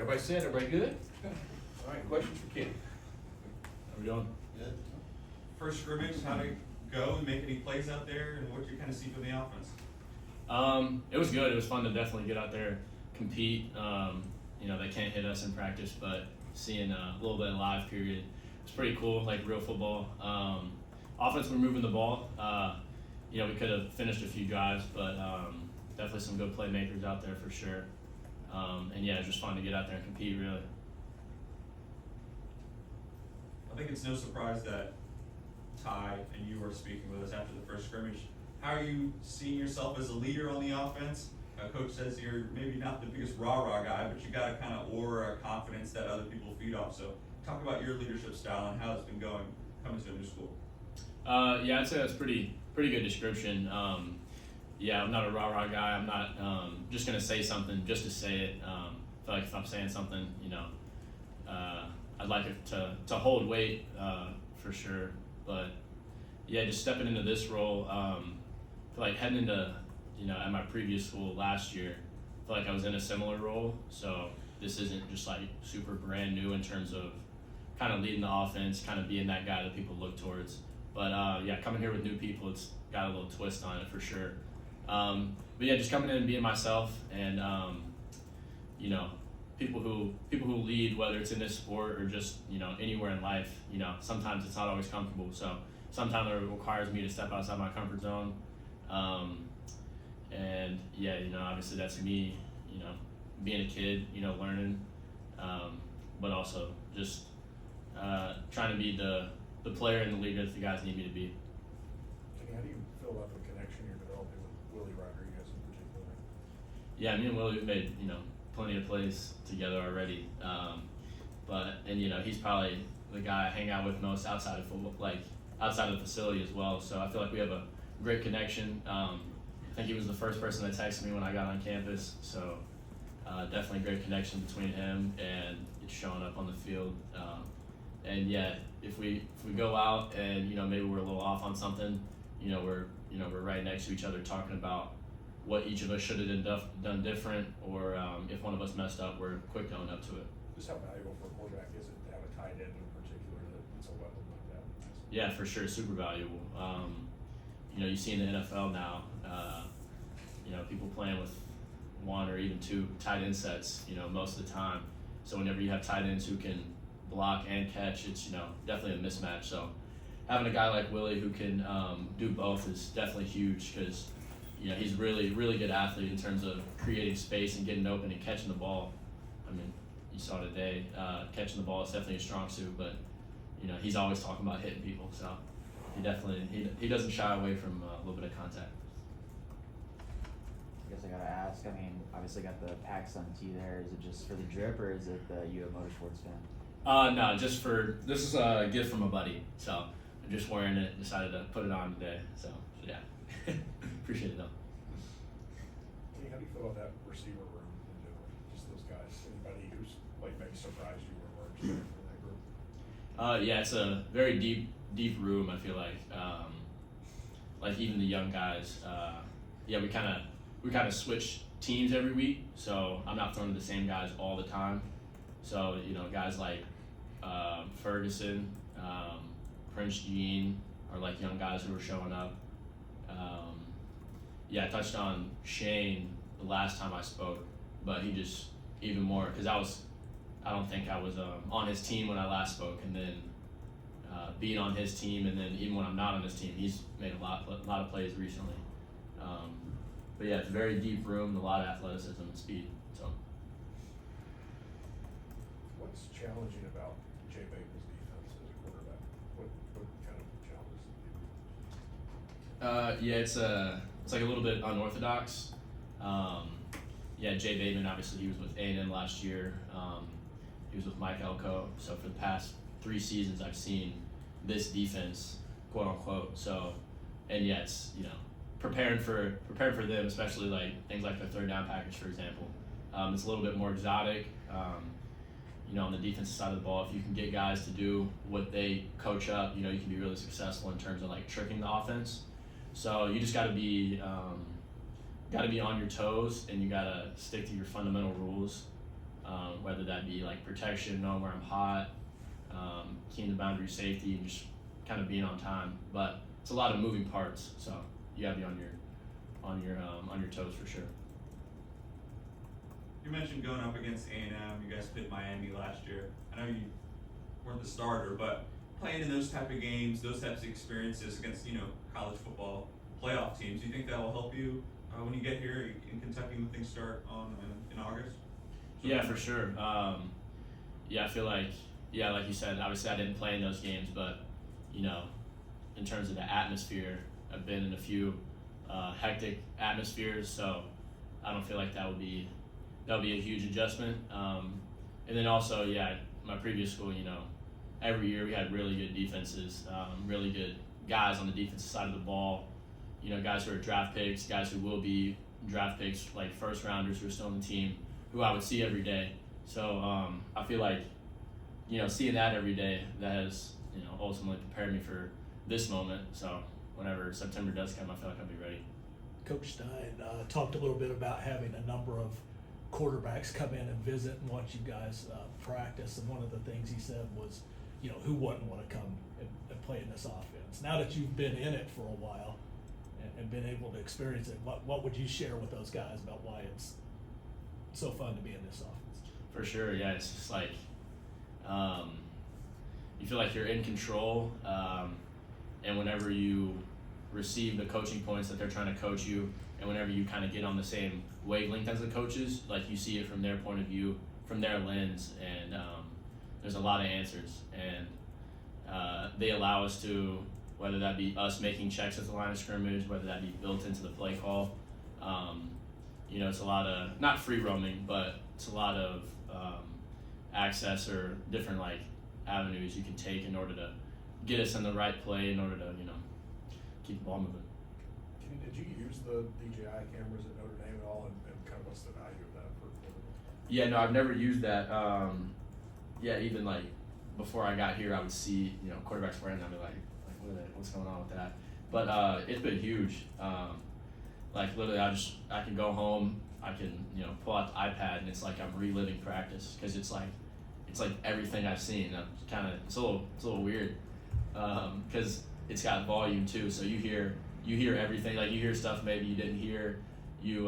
Everybody set? Everybody good? All right, questions for Kenny? How we doing? Good. First scrimmage, how did it go and make any plays out there, and what did you kind of see from the offense? It was good. It was fun to definitely get out there, compete. They can't hit us in practice, but seeing a little bit of live period, it's pretty cool, like real football. Offense, we're moving the ball. We could have finished a few drives, but definitely some good playmakers out there for sure. It was just fun to get out there and compete, really. I think it's no surprise that Ty and you were speaking with us after the first scrimmage. How are you seeing yourself as a leader on the offense? Coach says you're maybe not the biggest rah-rah guy, but you got a kind of aura, confidence that other people feed off. So talk about your leadership style and how it's been going coming to a new school. I'd say that's pretty good description. I'm not a rah-rah guy. I'm not just going to say something just to say it. I feel like if I'm saying something, I'd like it to hold weight for sure. But, just stepping into this role, I feel like heading into, at my previous school last year, I feel like I was in a similar role. So this isn't just like super brand new in terms of kind of leading the offense, kind of being that guy that people look towards. But coming here with new people, it's got a little twist on it for sure. Just coming in and being myself, and people who lead, whether it's in this sport or just anywhere in life, sometimes it's not always comfortable. So sometimes it requires me to step outside my comfort zone. Obviously that's me, being a kid, learning, but also just trying to be the player and the leader that the guys need me to be. Kenny, how do you feel about the connection you're developing with Willie Rodriguez in particular? Yeah, me and Willie have made, plenty of plays together already. He's probably the guy I hang out with most outside of football, like outside of the facility as well. So I feel like we have a great connection. I think he was the first person that texted me when I got on campus. So definitely great connection between him and showing up on the field. If we go out and maybe we're a little off on something, we're right next to each other talking about what each of us should have done different, or if one of us messed up, we're quick to own up to it. Just how valuable for a quarterback is it to have a tight end in particular that's a weapon like that? Yeah, for sure, super valuable. You see in the NFL now, people playing with one or even two tight end sets, most of the time. So whenever you have tight ends who can block and catch, it's definitely a mismatch. So having a guy like Willie who can do both is definitely huge, because he's really good athlete in terms of creating space and getting open and catching the ball. I mean, you saw today, catching the ball is definitely a strong suit, but he's always talking about hitting people. So he doesn't shy away from a little bit of contact. I guess I gotta ask, obviously got the Pax on T there. Is it just for the drip, or is it the you a motorsports fan? No, this is a gift from a buddy. So I'm just wearing it, decided to put it on today. So yeah, appreciate it though. Kenny, how do you feel about that receiver room in general? Just those guys. Anybody who's maybe surprised you or emerged from that group? It's a very deep room. I feel like even the young guys. We kind of switch teams every week, so I'm not throwing the same guys all the time. So guys like Ferguson, Prince Jean are like young guys who are showing up. I touched on Shane the last time I spoke, but he just even more, because I don't think I was on his team when I last spoke, and then being on his team, and then even when I'm not on his team, he's made a lot of plays recently. It's a very deep room, a lot of athleticism and speed. So. What's challenging about Jay Bateman's defense as a quarterback? What kind of challenges do you do? It's like a little bit unorthodox. Jay Bateman, obviously he was with A&M last year. He was with Mike Elko. So for the past 3 seasons, I've seen this defense, quote unquote. So, it's preparing for them, especially like things like the third down package, for example. It's a little bit more exotic. On the defensive side of the ball, if you can get guys to do what they coach up, you can be really successful in terms of like tricking the offense. So you just got to be on your toes, and you got to stick to your fundamental rules. whether that be like protection, knowing where I'm hot, keeping the boundary safety, and just kind of being on time. But it's a lot of moving parts, so you gotta be on your toes for sure. You mentioned going up against A&M. You guys played Miami last year. I know you weren't the starter, but playing in those type of games, those types of experiences against college football playoff teams, do you think that will help you when you get here in Kentucky when things start in August? Yeah, for sure. Yeah, I feel like like you said, obviously I didn't play in those games, but in terms of the atmosphere, I've been in a few hectic atmospheres, so I don't feel like that'll be a huge adjustment. And then also, my previous school, every year we had really good defenses, really good guys on the defensive side of the ball. Guys who are draft picks, guys who will be draft picks, like first rounders who are still on the team, who I would see every day. So I feel like, seeing that every day, that has, ultimately prepared me for this moment. So whenever September does come, I feel like I'll be ready. Coach Stein talked a little bit about having a number of quarterbacks come in and visit and watch you guys practice. And one of the things he said was, who wouldn't want to come and play in this offense? Now that you've been in it for a while and been able to experience it, what would you share with those guys about why it's so fun to be in this offense? For sure, yeah. It's just like you feel like you're in control, and whenever you receive the coaching points that they're trying to coach you, and whenever you kind of get on the same wavelength as the coaches, like you see it from their point of view, from their lens, and there's a lot of answers, and they allow us to, whether that be us making checks at the line of scrimmage, whether that be built into the play call. It's a lot of, not free roaming, but it's a lot of access or different avenues you can take in order to get us in the right play, in order to keep the ball moving. Did you use the DJI cameras at Notre Dame at all, and kind of what's the value of that for? Yeah, no, I've never used that. Even before I got here, I would see quarterbacks wearing them. I'd be like, what's going on with that? But it's been huge. Literally, I can go home, I can pull out the iPad, and it's like I'm reliving practice, because it's like everything I've seen. It's a little weird, because it's got volume too, so you hear everything. You hear stuff maybe you didn't hear. You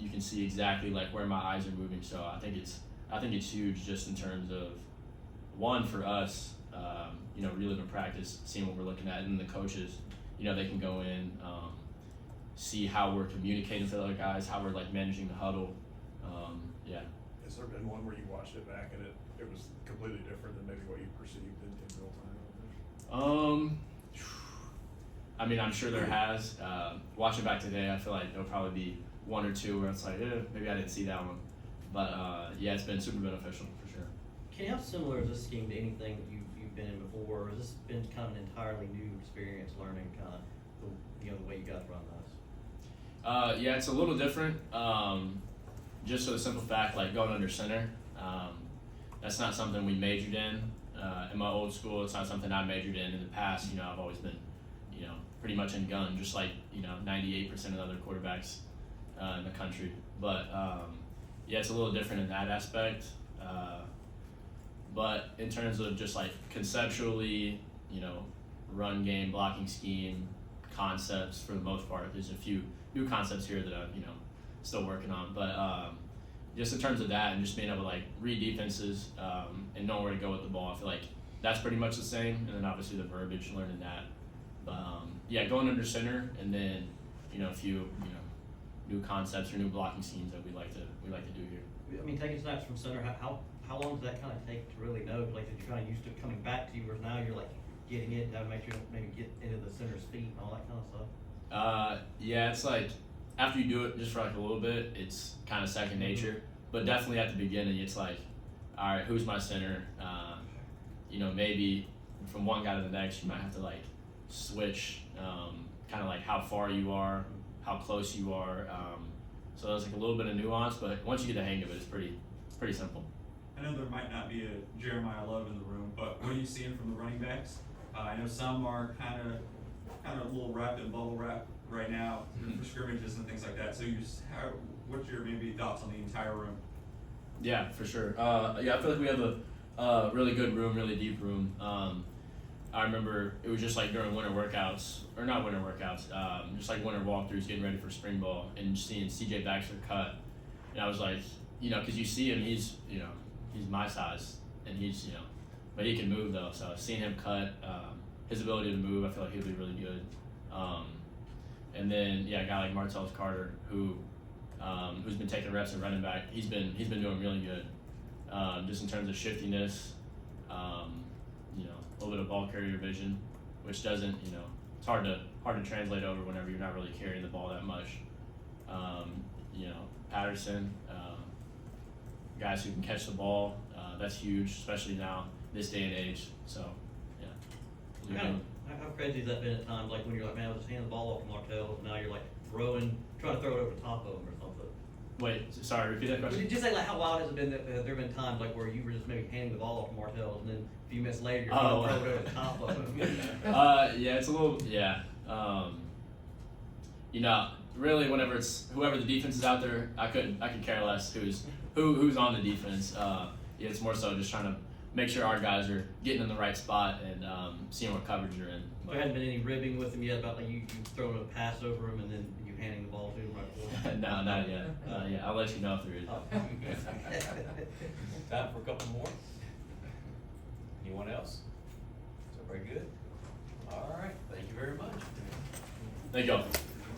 can see exactly where my eyes are moving. So I think it's huge, just in terms of, one, for us, reliving practice, seeing what we're looking at, and the coaches, they can go in, see how we're communicating with the other guys, how we're managing the huddle. Has there been one where you watched it back and it was completely different than maybe what you perceived in real time? I'm sure there has. Watching back today, I feel like there'll probably be one or two where it's maybe I didn't see that one. But it's been super beneficial for sure. Kenny, how similar is this scheme to anything that you've been in before, or has this been kind of an entirely new experience learning kind of the way you guys run this? It's a little different. Just for the simple fact, going under center, that's not something we majored in. In my old school, it's not something I majored in the past. I've always been, pretty much in gun, just 98% of the other quarterbacks in the country. But it's a little different in that aspect. But in terms of just conceptually, run game, blocking scheme, concepts, for the most part, there's a few new concepts here that I'm, still working on. But just in terms of that, and just being able to read defenses and know where to go with the ball, I feel like that's pretty much the same. And then obviously the verbiage, learning that. But going under center, and then a few new concepts or new blocking schemes that we like to do here. Taking snaps from center, how long does that kind of take to really know? Did you kind of used to it coming back to you, whereas now you're getting it, now to make sure you don't maybe get into the center's feet and all that kind of stuff? It's after you do it just for a little bit, it's kind of second nature. But definitely at the beginning, it's all right, who's my center? Maybe from one guy to the next, you might have to switch, kind of how far you are, how close you are. So there's a little bit of nuance, but once you get the hang of it, it's pretty simple. I know there might not be a Jeremiah Love in the room, but what are you seeing from the running backs? I know some are kind of a little wrapped in bubble wrap right now for scrimmages and things like that. So what's your maybe thoughts on the entire room? Yeah, for sure. Yeah, I feel like we have a really good room, really deep room. I remember it was just like during winter workouts, or not winter workouts, just like winter walkthroughs, getting ready for spring ball, and seeing CJ Baxter cut. And I was like, you know, because you see him, he's my size, and he's, but he can move though. So seeing him cut, his ability to move, I feel like he'll be really good. And then a guy like Martellus Carter, who's been taking reps and running back, he's been doing really good, just in terms of shiftiness, a little bit of ball carrier vision, which doesn't, it's hard to translate over whenever you're not really carrying the ball that much. Patterson, guys who can catch the ball, that's huge, especially now, this day and age. So, yeah. How crazy has that been at times? Like when you're like, man, I was just handing the ball off to Martell, and now you're like trying to throw it over the top of him or something. Wait, sorry, repeat that question. Just say like how wild has it been that there have been times like where you were just maybe handing the ball off to Martell, and then a few minutes later you're trying to throw it over the top of him. Yeah, it's a little, really whenever it's whoever the defense is out there, I could care less who's on the defense. It's more so just trying to make sure our guys are getting in the right spot and seeing what coverage you're in. There hadn't been any ribbing with him yet about like you throwing a pass over him and then you handing the ball to him right before. No, not yet. I'll let you know if there is. Time for a couple more. Anyone else? So very good. All right, thank you very much. Thank y'all.